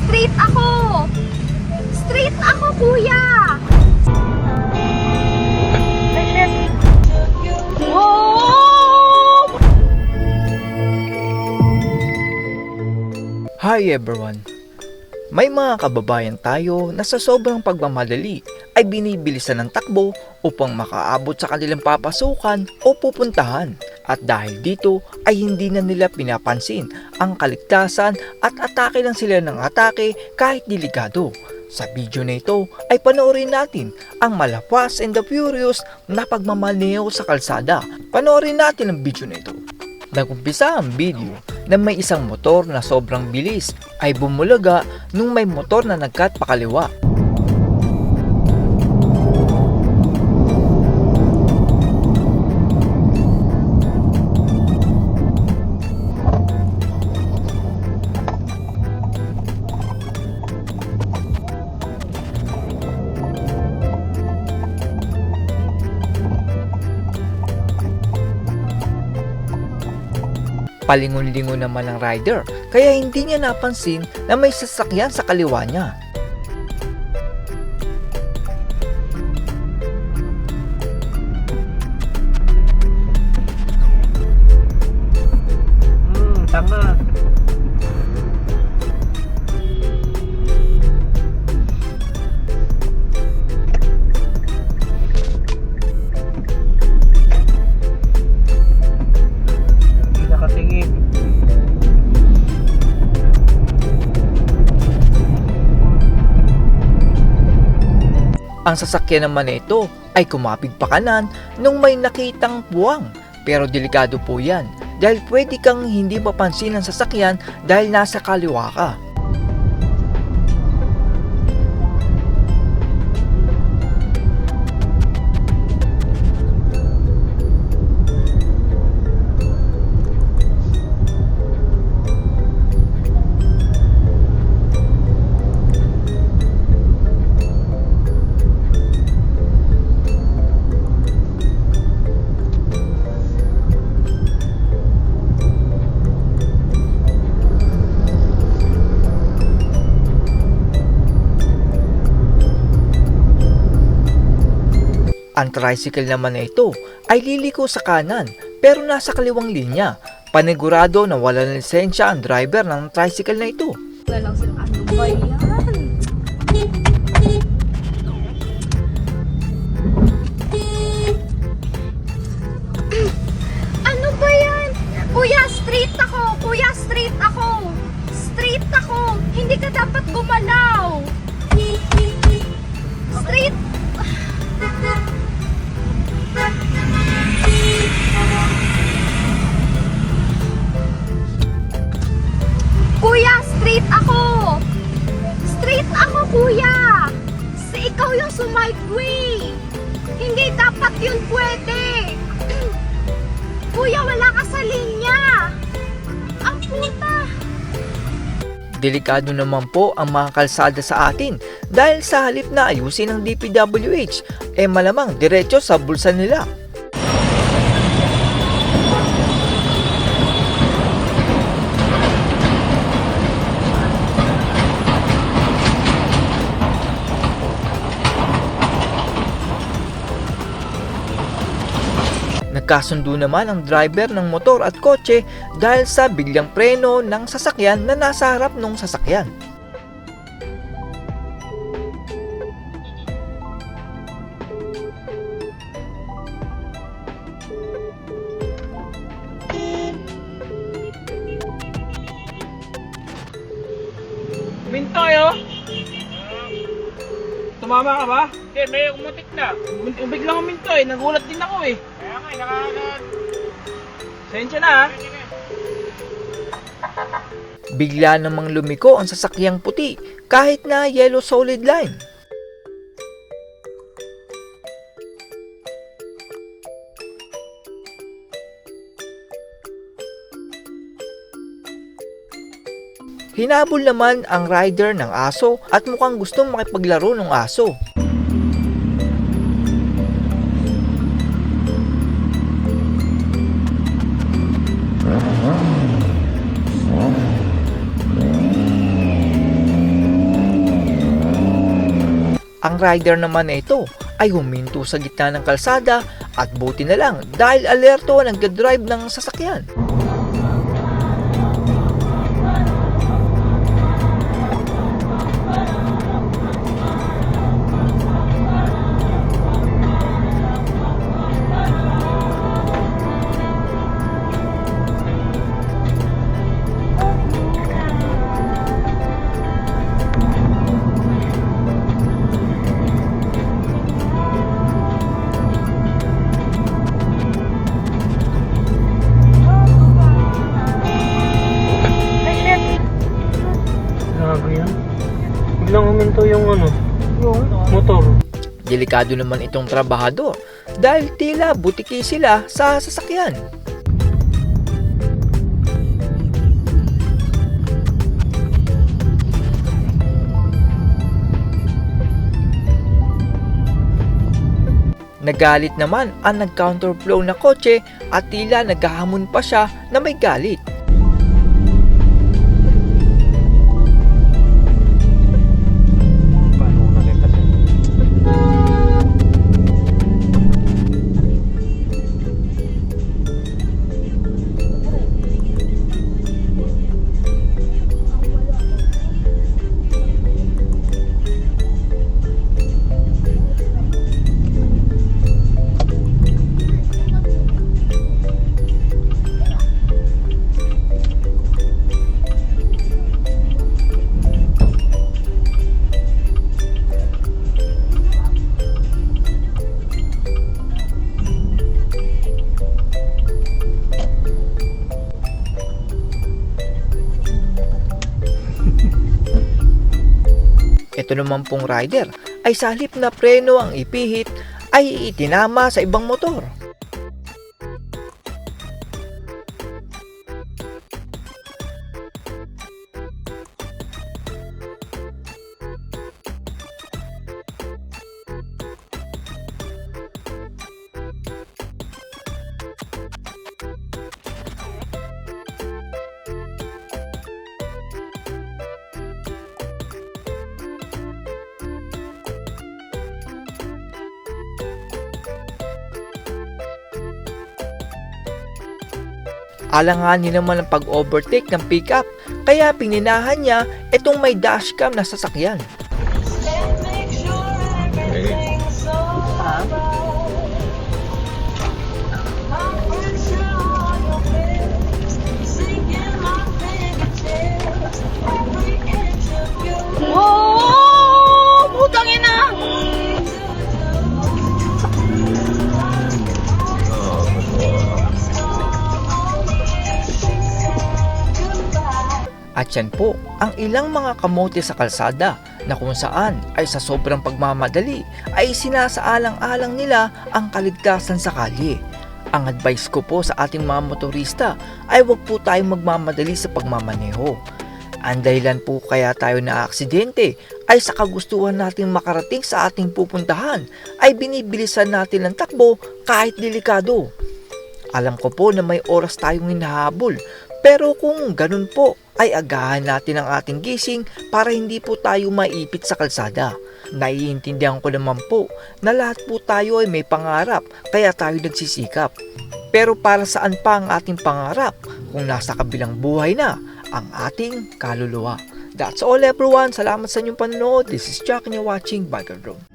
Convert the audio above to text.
Straight ako! Straight ako, kuya! Ay, shit! Oh! Hi everyone! May mga kababayan tayo na sa sobrang pagmamadali ay binibilisan ng takbo upang makaabot sa kanilang papasukan o pupuntahan. At dahil dito ay hindi na nila pinapansin ang kaligtasan at atake lang sila ng atake kahit delikado. Sa video na ito ay panoorin natin ang mala Fast and the Furious na pagmamaneho sa kalsada. Panoorin natin ang video na ito. Nagumpisa ang video na may isang motor na sobrang bilis ay bumulaga nung may motor na nagkat pakaliwa. Palingon-lingon naman ang rider kaya hindi niya napansin na may sasakyan sa kaliwa niya. Tama. Nakatingin. Ang sasakyan naman na ito ay kumapig pa kanan nung may nakitang puwang. Pero delikado po yan dahil pwede kang hindi mapansin ang sasakyan dahil nasa kaliwa ka. Ang tricycle naman na ito ay liliko sa kanan pero nasa kaliwang linya. Panigurado na wala ng lisensya ang driver ng tricycle na ito. Wala lang sila. Ano ba yan? Ano ba yan? Kuya, straight ako! Kuya, straight ako! Straight ako! Hindi ka dapat gumalaw! Straight! Kuya, straight ako! Straight ako, kuya! Ikaw yung sumightway! Hindi dapat yun pwede! Kuya, wala ka sa linya! Ang puta! Delikado naman po ang mga kalsada sa atin dahil sa halip na ayusin ng DPWH, malamang diretso sa bulsa nila. Nagkasundo naman ang driver ng motor at kotse dahil sa biglang preno ng sasakyan na nasa harap ng sasakyan. Mintoy, oh! Tumama ka ba? Hindi, may umutik na. Biglang humintoy, nagulat din ako eh. Kaya nga, nakakagat. Sensya na ha. Bigla namang lumiko ang sasakyang puti kahit na yellow solid line. Hinabol naman ang rider ng aso at mukhang gustong makipaglaro ng aso. Ang rider naman na ito ay huminto sa gitna ng kalsada at buti na lang dahil alerto ang nagdadrive ng sasakyan. Grabe yan. Biglang huminto yung motor. Delikado naman itong trabahador dahil tila butiki sila sa sasakyan. Nagalit naman ang nag-counterflow na kotse at tila naghahamon pa siya na may galit. Ito naman pong rider ay sa halip na preno ang ipihit ay itinama sa ibang motor. Alanganin naman ang pag-overtake ng pickup kaya pininahan niya itong may dashcam na sasakyan. Oh! Putang ina! At yan po ang ilang mga kamote sa kalsada na kung saan ay sa sobrang pagmamadali ay sinasaalang-alang nila ang kaligtasan sa kalye. Ang advice ko po sa ating mga motorista ay huwag po tayong magmamadali sa pagmamaneho. Ang dahilan po kaya tayo na-aksidente ay sa kagustuhan nating makarating sa ating pupuntahan ay binibilisan natin ang takbo kahit delikado. Alam ko po na may oras tayong hinahabol pero kung ganun po ay agahan natin ang ating gising para hindi po tayo maipit sa kalsada. Naiintindihan ko naman po na lahat po tayo ay may pangarap kaya tayo nagsisikap. Pero para saan pa ang ating pangarap kung nasa kabilang buhay na ang ating kaluluwa? That's all everyone. Salamat sa inyong panonood. This is Jack and you're watching Biker Room.